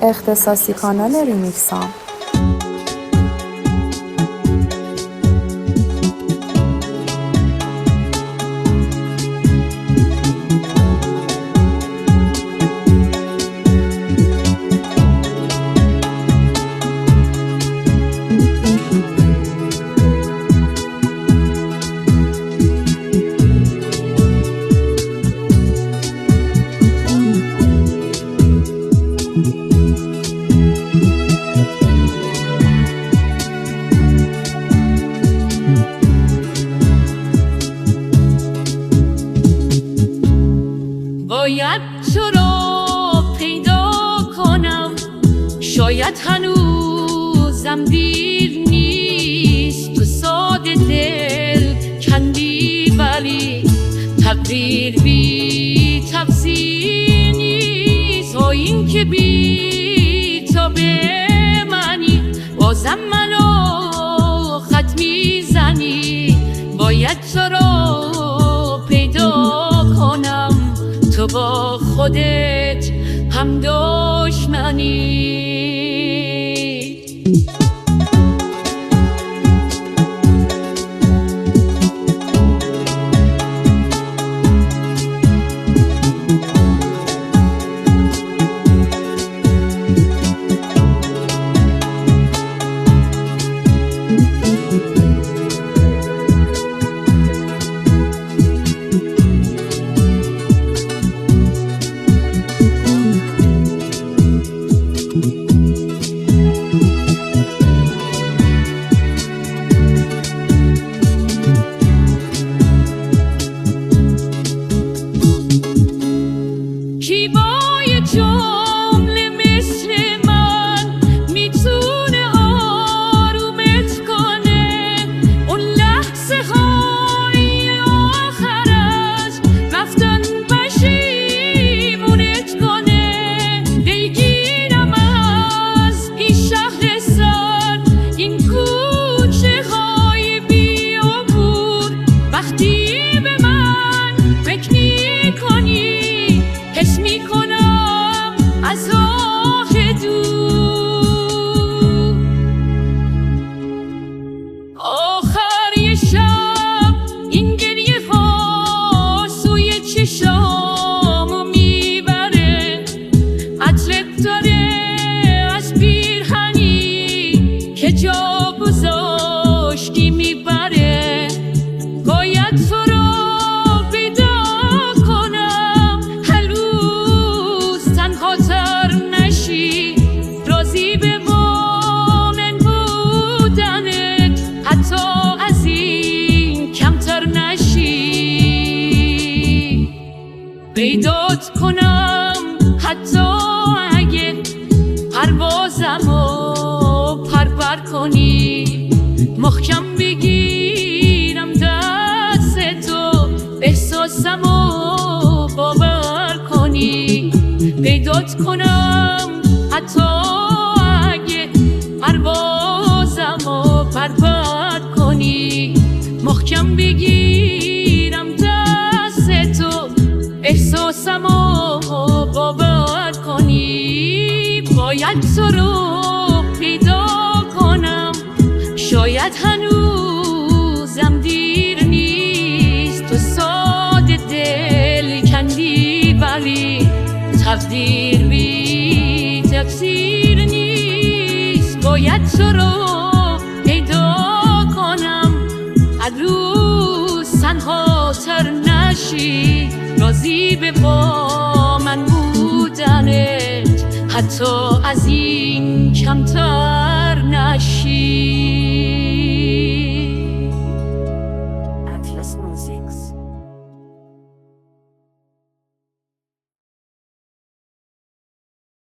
اختصاصی کانال ریمیکسام. باید تو را پیدا کنم، شاید هنوزم دیر نیست. تو ساده دل کندی ولی تقدیر بی تفسیر نیست. و این که بی تو به منی بازم منو خط میزنی. باید تو را پیدا کنم، تو با خودت هم دشمنی. کی با یه جمله مثل من میتونه آرومت کنه؟ اون لحظه های آخر از رفتن پشیمونت کنه. بگیرم از این شهر سر، این کوچه های بیابون. وقتی به من فکر میکنی حس میکنم از راه دور. آخر یه شب این گریه ها سوی چشامو میبره. عطرت داره از پیرهنی که جا گذاشتی میبره. باید تو را پیدا کنم، تر نشی. راضی به مومن بودنت حتی از این کمتر نشی. پیدات کنم حتی اگه پروازمو پرپر کنی. محکم بگیرم دست تو، احساسمو باور کنی. پیدات کنم حتی اگه پروازمو پرپر کنی. محکم بگیرم دست تو، احساسمو باور کنی. باید تو رو پیدا کنم، شاید هنوزم دیر نیست. تو ساده دل کندی ولی تقدیر بی تفسیر نیست. باید تو رو پیدا کنم، هر روز تنها تر نشی. راضی به با من بودنت حتی از این کمتر نشی.